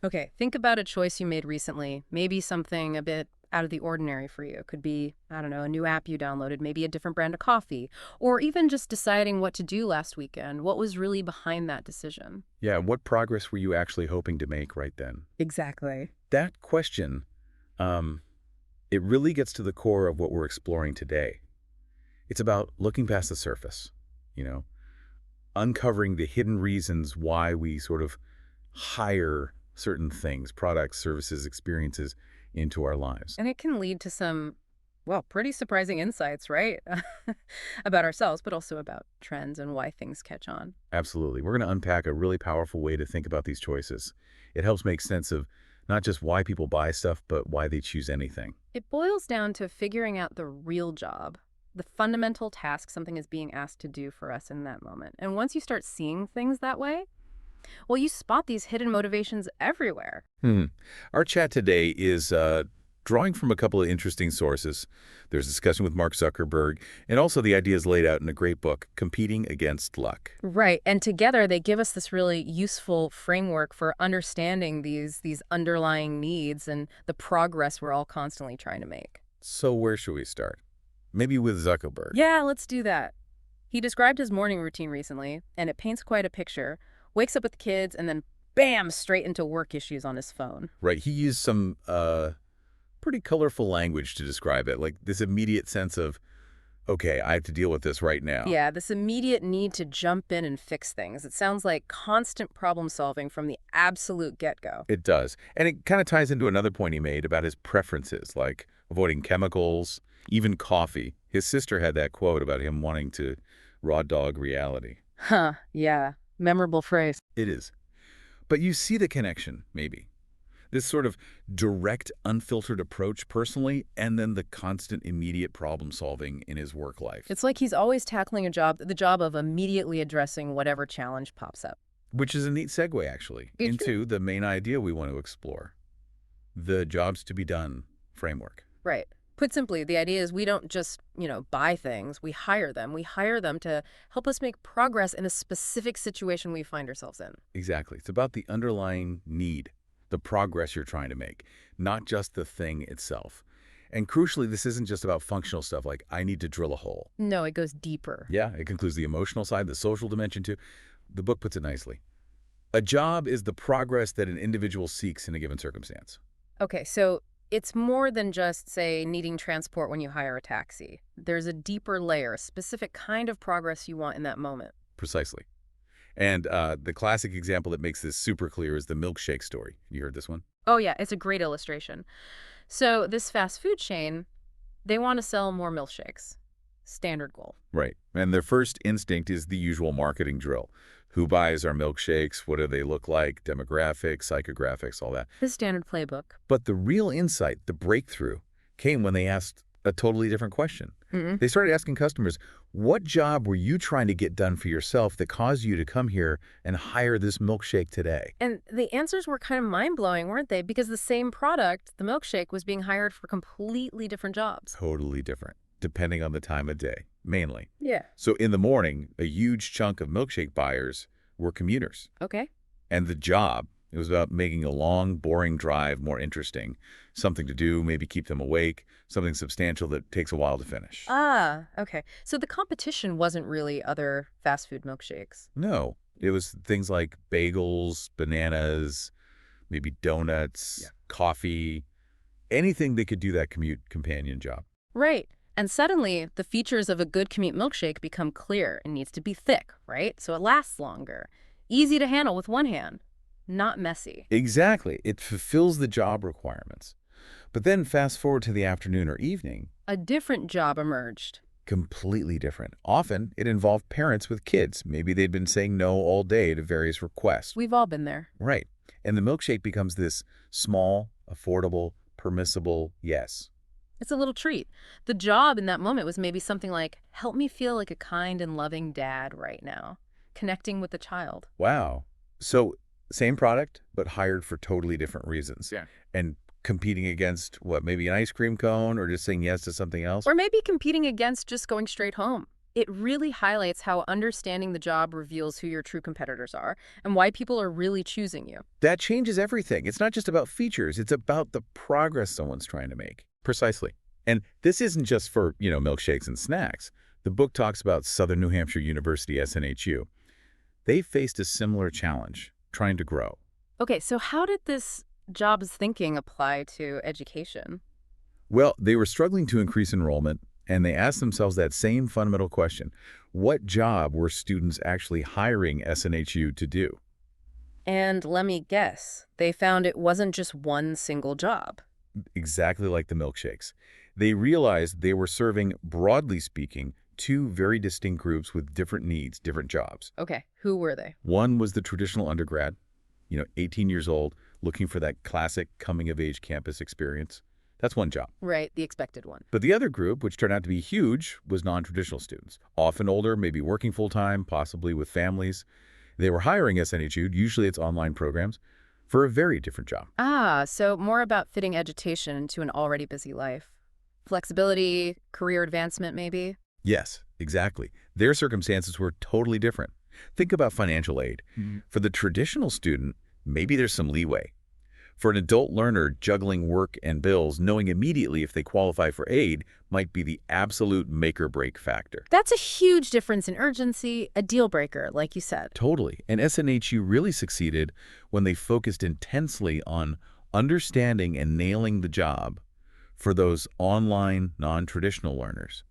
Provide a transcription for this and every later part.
Okay, think about a choice you made recently. Maybe something a bit out of the ordinary for you. Could be, I don't know, a new app you downloaded, maybe a different brand of coffee, or even just deciding what to do last weekend. What was really behind that decision? Yeah, what progress were you actually hoping to make right then? Exactly. That question, um, it really gets to the core of what we're exploring today. It's about looking past the surface, you know, uncovering the hidden reasons why we sort of hire certain things, products, services, experiences into our lives. And it can lead to some, well, pretty surprising insights, right? About ourselves, but also about trends and why things catch on. Absolutely. We're going to unpack a really powerful way to think about these choices. It helps make sense of not just why people buy stuff, but why they choose anything. It boils down to figuring out the real job, the fundamental task something is being asked to do for us in that moment. And once you start seeing things that way, well, you spot these hidden motivations everywhere. Hmm. Our chat today is drawing from a couple of interesting sources. There's discussion with Mark Zuckerberg, and also the ideas laid out in a great book, Competing Against Luck. Right. And together they give us this really useful framework for understanding these underlying needs and the progress we're all constantly trying to make. So where should we start? Maybe with Zuckerberg. Yeah, let's do that. He described his morning routine recently, and it paints quite a picture. Wakes up with the kids and then bam, straight into work issues on his phone. Right. He used some pretty colorful language to describe it, like this immediate sense of, okay, I have to deal with this right now. Yeah, this immediate need to jump in and fix things. It sounds like constant problem solving from the absolute get-go. It does. And it kind of ties into another point he made about his preferences, like avoiding chemicals, even coffee. His sister had that quote about him wanting to raw dog reality. Huh, yeah. Memorable phrase. It is. But you see the connection, maybe. This sort of direct, unfiltered approach personally, and then the constant, immediate problem solving in his work life. It's like he's always tackling the job of immediately addressing whatever challenge pops up. Which is a neat segue, actually, It's into the main idea we want to explore, the jobs to be done framework. right. Put simply, the idea is we don't just, buy things, we hire them. We hire them to help us make progress in a specific situation we find ourselves in. Exactly. It's about the underlying need, the progress you're trying to make, not just the thing itself. And crucially, this isn't just about functional stuff like, I need to drill a hole. No, it goes deeper. Yeah, it includes the emotional side, the social dimension too. The book puts it nicely. A job is the progress that an individual seeks in a given circumstance. Okay, so it's more than just, say, needing transport when you hire a taxi. There's a deeper layer, a specific kind of progress you want in that moment. Precisely. And the classic example that makes this super clear is the milkshake story. You heard this one? Oh, yeah, it's a great illustration. So this fast food chain, they want to sell more milkshakes. Standard goal. Right. And their first instinct is the usual marketing drill. Who buys our milkshakes? What do they look like? Demographics, psychographics, all that. The standard playbook. But the real insight, the breakthrough, came when they asked a totally different question. They started asking customers, what job were you trying to get done for yourself that caused you to come here and hire this milkshake today? And the answers were kind of mind-blowing, weren't they? Because the same product, the milkshake, was being hired for completely different jobs. Totally different, depending on the time of day, mainly. Yeah. So in the morning, a huge chunk of milkshake buyers were commuters. Okay. And the job, it was about making a long, boring drive more interesting. Something to do, maybe keep them awake, something substantial that takes a while to finish. Ah, okay. So the competition wasn't really other fast food milkshakes. No, it was things like bagels, bananas, maybe donuts, coffee, anything that could do that commute companion job. Right. And suddenly, the features of a good commute milkshake become clear. It needs to be thick, right? So it lasts longer. Easy to handle with one hand. Not messy. Exactly. It fulfills the job requirements. But then fast forward to the afternoon or evening. A different job emerged. Completely different. Often, it involved parents with kids. Maybe they'd been saying no all day to various requests. We've all been there. Right. And the milkshake becomes this small, affordable, permissible yes. It's a little treat. The job in that moment was maybe something like, help me feel like a kind and loving dad right now. Connecting with the child. Wow. So, same product, but hired for totally different reasons. Yeah. And competing against, what, maybe an ice cream cone or just saying yes to something else? Or maybe competing against just going straight home. It really highlights how understanding the job reveals who your true competitors are and why people are really choosing you. That changes everything. It's not just about features. It's about the progress someone's trying to make. Precisely. And this isn't just for, milkshakes and snacks. The book talks about Southern New Hampshire University, SNHU. They faced a similar challenge, trying to grow. Okay, so how did this job's thinking apply to education? Well, they were struggling to increase enrollment, and they asked themselves that same fundamental question. What job were students actually hiring SNHU to do? And let me guess, they found it wasn't just one single job. Exactly like the milkshakes. They realized they were serving, broadly speaking, two very distinct groups with different needs, different jobs. Okay, who were they? One was the traditional undergrad, 18 years old, looking for that classic coming-of-age campus experience. That's one job. Right, the expected one. But the other group, which turned out to be huge, was non-traditional students, often older, maybe working full-time, possibly with families. They were hiring SNHU, usually it's online programs, for a very different job. Ah, so more about fitting education into an already busy life. Flexibility, career advancement, maybe? Yes, exactly. Their circumstances were totally different. Think about financial aid. For the traditional student, maybe there's some leeway. For an adult learner, juggling work and bills, knowing immediately if they qualify for aid might be the absolute make-or-break factor. That's a huge difference in urgency, a deal breaker, like you said. Totally. And SNHU really succeeded when they focused intensely on understanding and nailing the job for those online, non-traditional learners,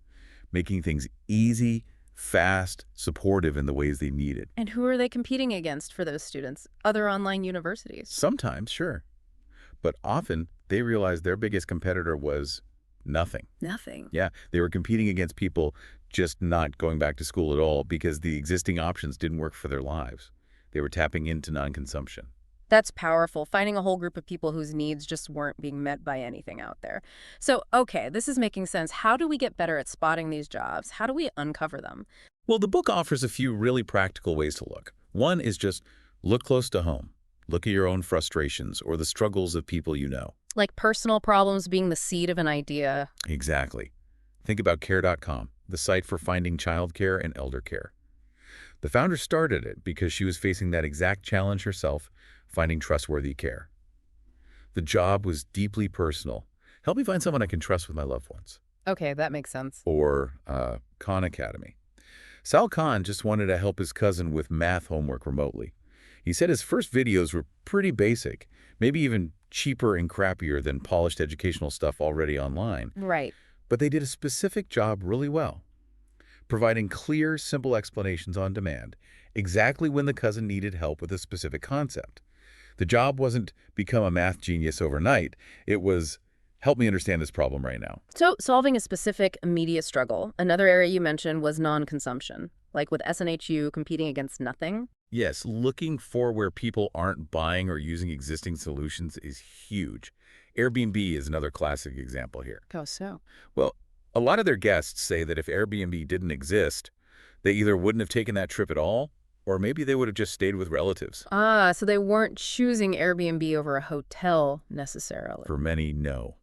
making things easy, fast, supportive in the ways they needed. And who are they competing against for those students? Other online universities? Sometimes, sure. But often, they realized their biggest competitor was nothing. Nothing. Yeah, they were competing against people just not going back to school at all because the existing options didn't work for their lives. They were tapping into non-consumption. That's powerful, finding a whole group of people whose needs just weren't being met by anything out there. So, okay, this is making sense. How do we get better at spotting these jobs? How do we uncover them? Well, the book offers a few really practical ways to look. One is just look close to home. Look at your own frustrations or the struggles of people you know. Like personal problems being the seed of an idea. Exactly. Think about care.com, the site for finding childcare and elder care. The founder started it because she was facing that exact challenge herself, finding trustworthy care. The job was deeply personal. Help me find someone I can trust with my loved ones. Okay, that makes sense. Or Khan Academy. Sal Khan just wanted to help his cousin with math homework remotely. He said his first videos were pretty basic, maybe even cheaper and crappier than polished educational stuff already online. Right. But they did a specific job really well, providing clear, simple explanations on demand, exactly when the cousin needed help with a specific concept. The job wasn't become a math genius overnight. It was help me understand this problem right now. So, solving a specific immediate struggle. Another area you mentioned was non-consumption, like with SNHU competing against nothing. Yes, looking for where people aren't buying or using existing solutions is huge. Airbnb is another classic example here. How so? Well, a lot of their guests say that if Airbnb didn't exist, they either wouldn't have taken that trip at all, or maybe they would have just stayed with relatives. Ah, so they weren't choosing Airbnb over a hotel necessarily. For many, no.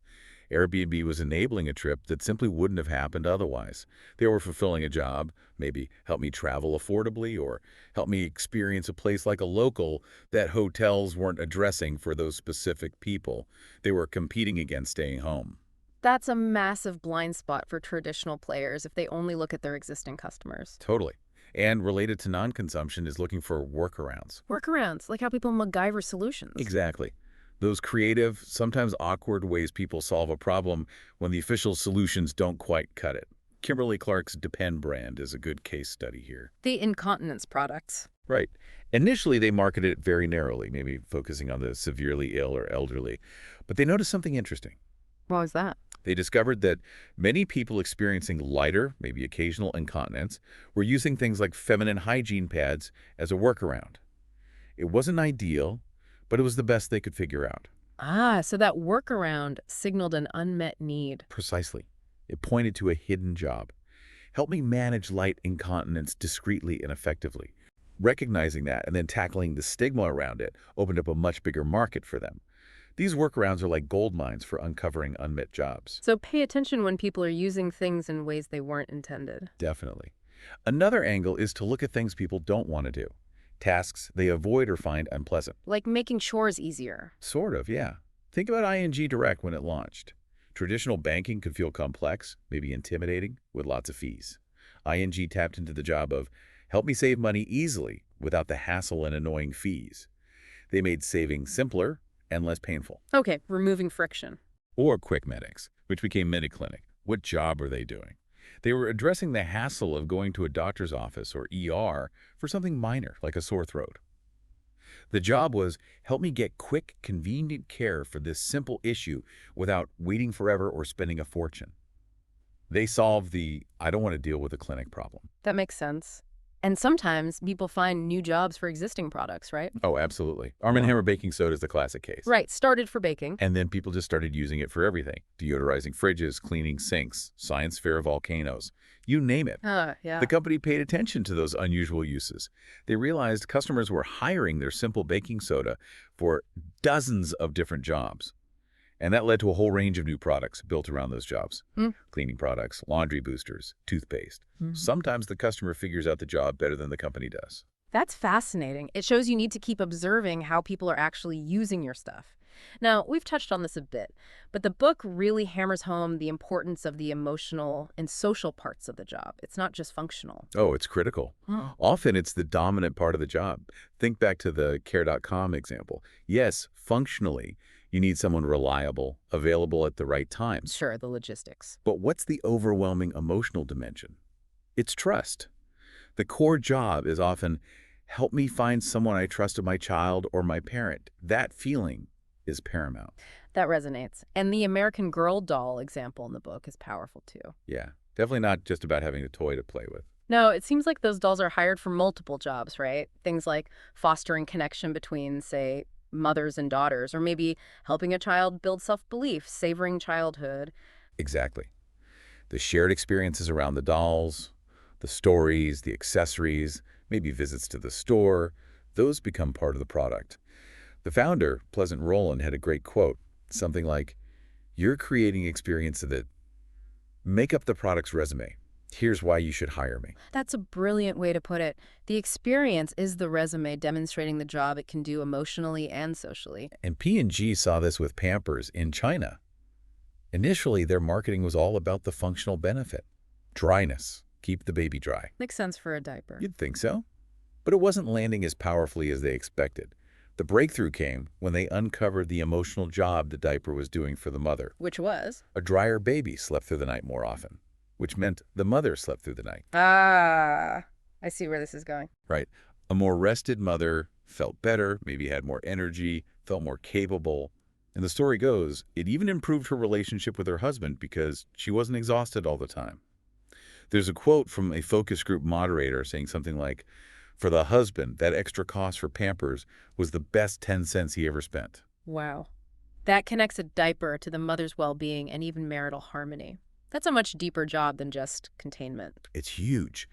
Airbnb was enabling a trip that simply wouldn't have happened otherwise. They were fulfilling a job, maybe help me travel affordably or help me experience a place like a local that hotels weren't addressing for those specific people. They were competing against staying home. That's a massive blind spot for traditional players if they only look at their existing customers. Totally. And related to non-consumption is looking for workarounds. Workarounds, like how people MacGyver solutions. Exactly. Those creative, sometimes awkward ways people solve a problem when the official solutions don't quite cut it. Kimberly-Clark's Depend brand is a good case study here. The incontinence products. Right. Initially, they marketed it very narrowly, maybe focusing on the severely ill or elderly. But they noticed something interesting. What was that? They discovered that many people experiencing lighter, maybe occasional incontinence, were using things like feminine hygiene pads as a workaround. It wasn't ideal, but it was the best they could figure out. Ah, so that workaround signaled an unmet need. Precisely. It pointed to a hidden job. Help me manage light incontinence discreetly and effectively. Recognizing that and then tackling the stigma around it opened up a much bigger market for them. These workarounds are like gold mines for uncovering unmet jobs. So pay attention when people are using things in ways they weren't intended. Definitely. Another angle is to look at things people don't want to do, tasks they avoid or find unpleasant. Like making chores easier. Sort of, yeah. Think about ING Direct when it launched. Traditional banking could feel complex, maybe intimidating, with lots of fees. ING tapped into the job of help me save money easily without the hassle and annoying fees. They made saving simpler and less painful. Okay, removing friction. Or Quick Medics, which became MinuteClinic. What job are they doing? They were addressing the hassle of going to a doctor's office or ER for something minor, like a sore throat. The job was help me get quick, convenient care for this simple issue without waiting forever or spending a fortune. They solved the I don't want to deal with a clinic problem. That makes sense. And sometimes people find new jobs for existing products, right? Oh, absolutely. Arm & Hammer baking soda is the classic case. Right, started for baking. And then people just started using it for everything. Deodorizing fridges, cleaning sinks, science fair volcanoes. You name it. Yeah. The company paid attention to those unusual uses. They realized customers were hiring their simple baking soda for dozens of different jobs. And that led to a whole range of new products built around those jobs. Cleaning products, laundry boosters, toothpaste. Sometimes the customer figures out the job better than the company does. That's fascinating. It shows you need to keep observing how people are actually using your stuff. Now, we've touched on this a bit, but the book really hammers home the importance of the emotional and social parts of the job. It's not just functional. Oh, it's critical. Often it's the dominant part of the job. Think back to the Care.com example. Yes, functionally, you need someone reliable, available at the right times. Sure, the logistics. But what's the overwhelming emotional dimension? It's trust. The core job is often, help me find someone I trust as my child or my parent. That feeling is paramount. That resonates. And the American Girl doll example in the book is powerful too. Yeah, definitely not just about having a toy to play with. No, it seems like those dolls are hired for multiple jobs, right? Things like fostering connection between, say, mothers and daughters, or maybe helping a child build self-belief, savoring childhood. Exactly. The shared experiences around the dolls, the stories, the accessories, maybe visits to the store, those become part of the product. The founder, Pleasant Rowland, had a great quote, something like, you're creating experiences that make up the product's resume. Here's why you should hire me. That's a brilliant way to put it. The experience is the resume demonstrating the job it can do emotionally and socially. And P&G saw this with Pampers in China. Initially, their marketing was all about the functional benefit. Dryness. Keep the baby dry. Makes sense for a diaper. You'd think so. But it wasn't landing as powerfully as they expected. The breakthrough came when they uncovered the emotional job the diaper was doing for the mother. Which was? A drier baby slept through the night more often, which meant the mother slept through the night. Ah, I see where this is going. Right. A more rested mother felt better, maybe had more energy, felt more capable. And the story goes, it even improved her relationship with her husband because she wasn't exhausted all the time. There's a quote from a focus group moderator saying something like, for the husband, that extra cost for Pampers was the best 10 cents he ever spent. Wow. That connects a diaper to the mother's well-being and even marital harmony. That's a much deeper job than just containment. It's huge.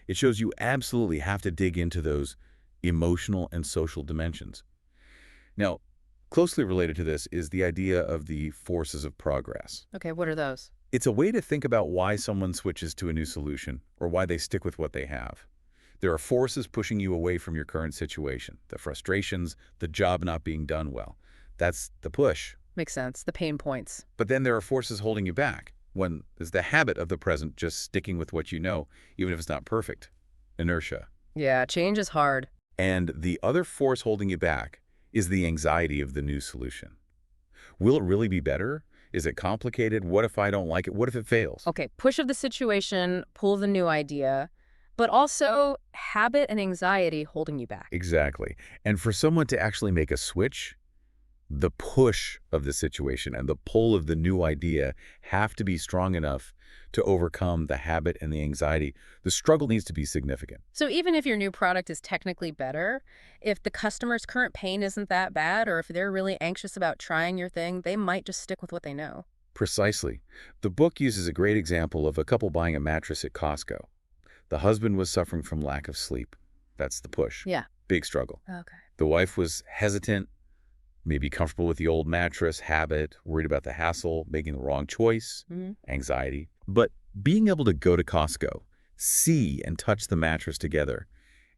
It shows you absolutely have to dig into those emotional and social dimensions. Now, closely related to this is the idea of the forces of progress. Okay, what are those? It's a way to think about why someone switches to a new solution or why they stick with what they have. There are forces pushing you away from your current situation, the frustrations, the job not being done well. That's the push. Makes sense. The pain points. But then there are forces holding you back. One is the habit of the present, just sticking with what you know, even if it's not perfect. Inertia. Yeah, change is hard. And the other force holding you back is the anxiety of the new solution. Will it really be better? Is it complicated? What if I don't like it? What if it fails? Okay, push of the situation, pull of the new idea, but also habit and anxiety holding you back. Exactly. And for someone to actually make a switch, the push of the situation and the pull of the new idea have to be strong enough to overcome the habit and the anxiety. The struggle needs to be significant. So even if your new product is technically better, if the customer's current pain isn't that bad, or if they're really anxious about trying your thing, they might just stick with what they know. Precisely. The book uses a great example of a couple buying a mattress at Costco. The husband was suffering from lack of sleep. That's the push. Yeah. Big struggle. Okay. The wife was hesitant, maybe comfortable with the old mattress, habit, worried about the hassle, making the wrong choice, anxiety. But being able to go to Costco, see and touch the mattress together.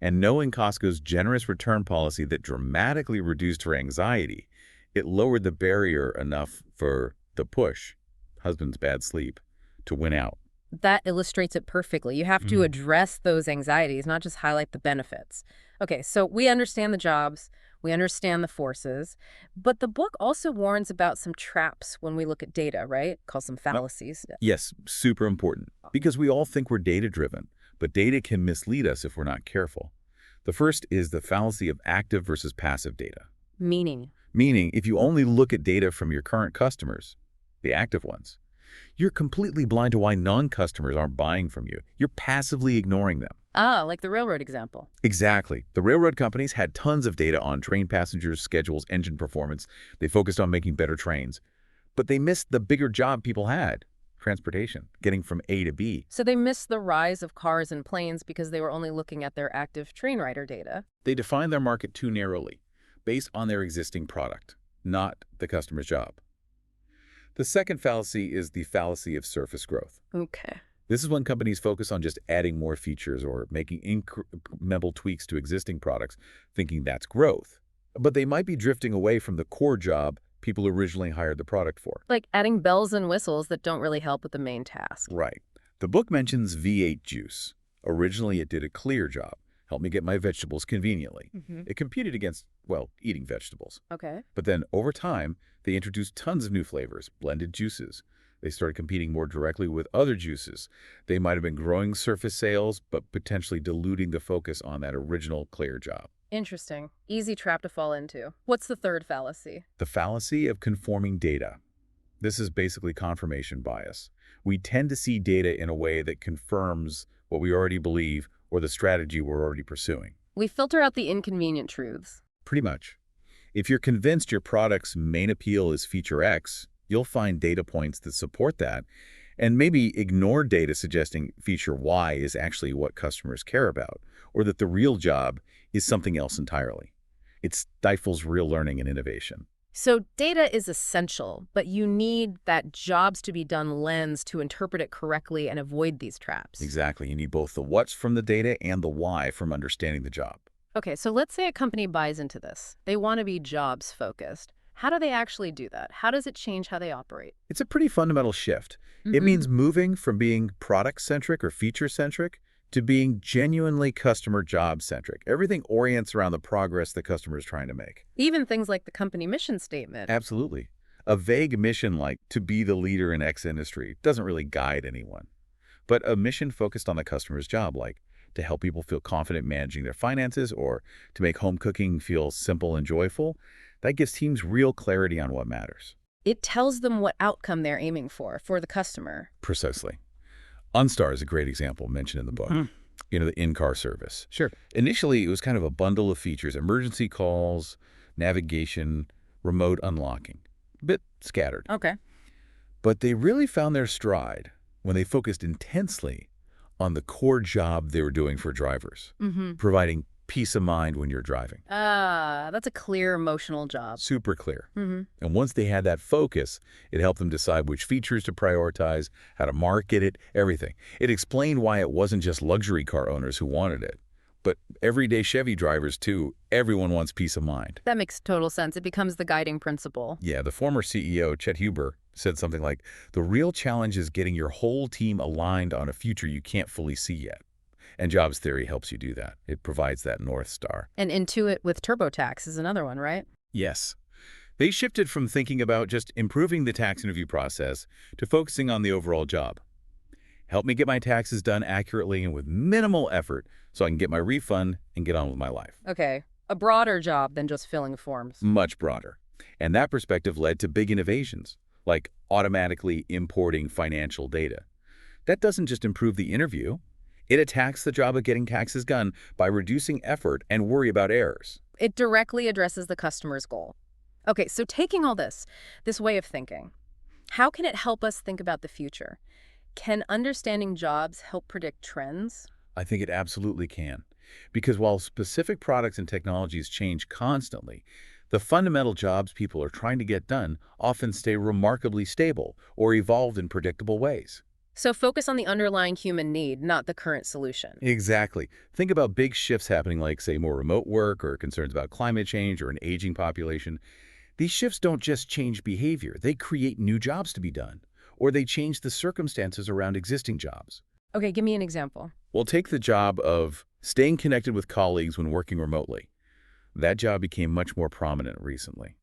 And knowing Costco's generous return policy that dramatically reduced her anxiety, it lowered the barrier enough for the push, husband's bad sleep, to win out. That illustrates it perfectly. You have to address those anxieties, not just highlight the benefits. Okay, so we understand the jobs, we understand the forces, but the book also warns about some traps when we look at data, right? Calls them fallacies. Yes, super important, because we all think we're data-driven, but data can mislead us if we're not careful. The first is the fallacy of active versus passive data. Meaning? Meaning, if you only look at data from your current customers, the active ones, you're completely blind to why non-customers aren't buying from you. You're passively ignoring them. Ah, like the railroad example. Exactly. The railroad companies had tons of data on train passengers, schedules, engine performance. They focused on making better trains. But they missed the bigger job people had, transportation, getting from A to B. So they missed the rise of cars and planes because they were only looking at their active train rider data. They defined their market too narrowly, based on their existing product, not the customer's job. The second fallacy is the fallacy of surface growth. Okay. This is when companies focus on just adding more features or making incremental tweaks to existing products, thinking that's growth. But they might be drifting away from the core job people originally hired the product for. Like adding bells and whistles that don't really help with the main task. Right. The book mentions V8 juice. Originally, it did a clear job. Helped me get my vegetables conveniently. It competed against, well, eating vegetables. Okay. But then, over time, they introduced tons of new flavors, blended juices. They started competing more directly with other juices. They might have been growing surface sales, but potentially diluting the focus on that original clear job. Interesting. Easy trap to fall into. What's the third fallacy? The fallacy of conforming data. This is basically confirmation bias. We tend to see data in a way that confirms what we already believe or the strategy we're already pursuing. We filter out the inconvenient truths. Pretty much. If you're convinced your product's main appeal is feature X, you'll find data points that support that, and maybe ignore data suggesting feature Y is actually what customers care about, or that the real job is something else entirely. It stifles real learning and innovation. So data is essential, but you need that jobs to be done lens to interpret it correctly and avoid these traps. Exactly. You need both the what's from the data and the why from understanding the job. Okay, so let's say a company buys into this. They want to be jobs focused. How do they actually do that? How does it change how they operate? It's a pretty fundamental shift. It means moving from being product-centric or feature-centric to being genuinely customer job-centric. Everything orients around the progress the customer is trying to make. Even things like the company mission statement. Absolutely. A vague mission like to be the leader in X industry doesn't really guide anyone. But a mission focused on the customer's job, like to help people feel confident managing their finances or to make home cooking feel simple and joyful, that gives teams real clarity on what matters. It tells them what outcome they're aiming for the customer. Precisely. OnStar is a great example mentioned in the book. You know, the in-car service. Sure. Initially, it was kind of a bundle of features, emergency calls, navigation, remote unlocking. A bit scattered. Okay. But they really found their stride when they focused intensely on the core job they were doing for drivers, providing peace of mind when you're driving. That's a clear emotional job. Super clear. And once they had that focus, it helped them decide which features to prioritize, how to market it, everything. It explained why it wasn't just luxury car owners who wanted it, but everyday Chevy drivers too. Everyone wants peace of mind. That makes total sense. It becomes the guiding principle. Yeah, the former CEO, Chet Huber, said something like, the real challenge is getting your whole team aligned on a future you can't fully see yet. And jobs theory helps you do that. It provides that North Star. And Intuit with TurboTax is another one, right? Yes. They shifted from thinking about just improving the tax interview process to focusing on the overall job. Help me get my taxes done accurately and with minimal effort so I can get my refund and get on with my life. Okay. A broader job than just filling forms. Much broader. And that perspective led to big innovations, like automatically importing financial data. That doesn't just improve the interview. It attacks the job of getting taxes done by reducing effort and worry about errors. It directly addresses the customer's goal. Okay, so taking all this way of thinking, how can it help us think about the future? Can understanding jobs help predict trends? I think it absolutely can. Because while specific products and technologies change constantly, the fundamental jobs people are trying to get done often stay remarkably stable or evolve in predictable ways. So focus on the underlying human need, not the current solution. Exactly. Think about big shifts happening like, say, more remote work or concerns about climate change or an aging population. These shifts don't just change behavior. They create new jobs to be done, or they change the circumstances around existing jobs. Okay, give me an example. Well, take the job of staying connected with colleagues when working remotely. That job became much more prominent recently.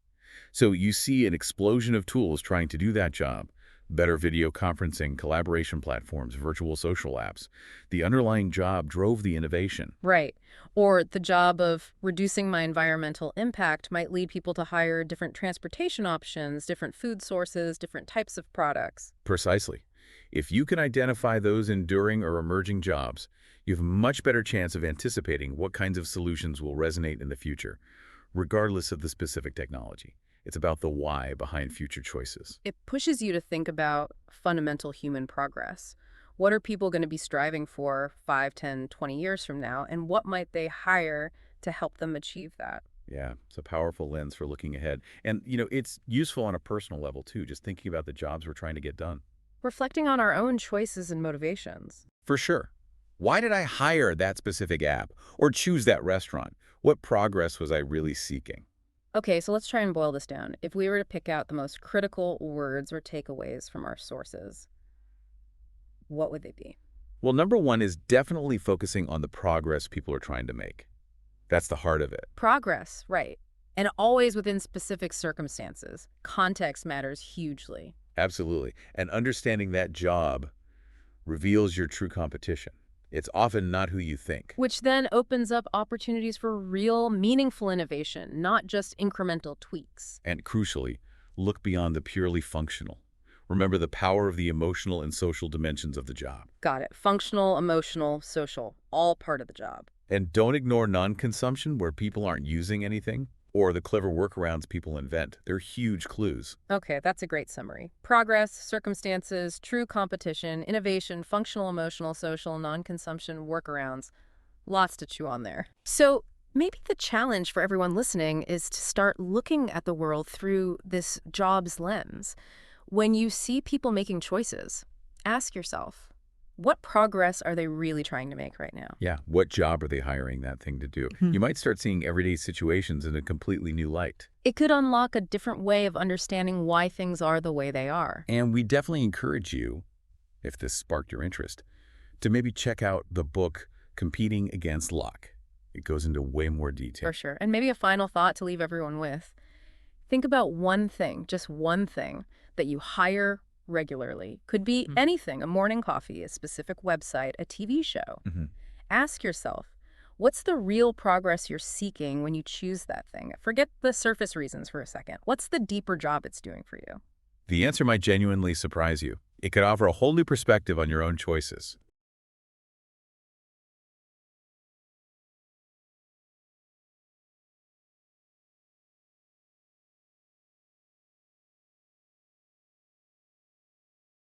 So you see an explosion of tools trying to do that job. Better video conferencing, collaboration platforms, virtual social apps. The underlying job drove the innovation. Right. Or the job of reducing my environmental impact might lead people to hire different transportation options, different food sources, different types of products. Precisely. If you can identify those enduring or emerging jobs, you have a much better chance of anticipating what kinds of solutions will resonate in the future, regardless of the specific technology. It's about the why behind future choices. It pushes you to think about fundamental human progress. What are people going to be striving for 5, 10, 20 years from now, and what might they hire to help them achieve that? Yeah, it's a powerful lens for looking ahead. And, it's useful on a personal level, too, just thinking about the jobs we're trying to get done. Reflecting on our own choices and motivations. For sure. Why did I hire that specific app or choose that restaurant? What progress was I really seeking? Okay, so let's try and boil this down. If we were to pick out the most critical words or takeaways from our sources, what would they be? Well, number one is definitely focusing on the progress people are trying to make. That's the heart of it. Progress, right. And always within specific circumstances. Context matters hugely. Absolutely. And understanding that job reveals your true competition. It's often not who you think. Which then opens up opportunities for real, meaningful innovation, not just incremental tweaks. And crucially, look beyond the purely functional. Remember the power of the emotional and social dimensions of the job. Got it. Functional, emotional, social, all part of the job. And don't ignore non-consumption where people aren't using anything, or the clever workarounds people invent. They're huge clues. Okay, that's a great summary. Progress, circumstances, true competition, innovation, functional, emotional, social, non-consumption, workarounds. Lots to chew on there. So maybe the challenge for everyone listening is to start looking at the world through this jobs lens. When you see people making choices, ask yourself, what progress are they really trying to make right now? Yeah, what job are they hiring that thing to do? You might start seeing everyday situations in a completely new light. It could unlock a different way of understanding why things are the way they are. And we definitely encourage you, if this sparked your interest, to maybe check out the book Competing Against Luck. It goes into way more detail. For sure. And maybe a final thought to leave everyone with. Think about one thing, just one thing, that you hire regularly. Could be anything, a morning coffee, a specific website, a TV show. Ask yourself, what's the real progress you're seeking when you choose that thing? Forget the surface reasons for a second. What's the deeper job it's doing for you? The answer might genuinely surprise you. It could offer a whole new perspective on your own choices.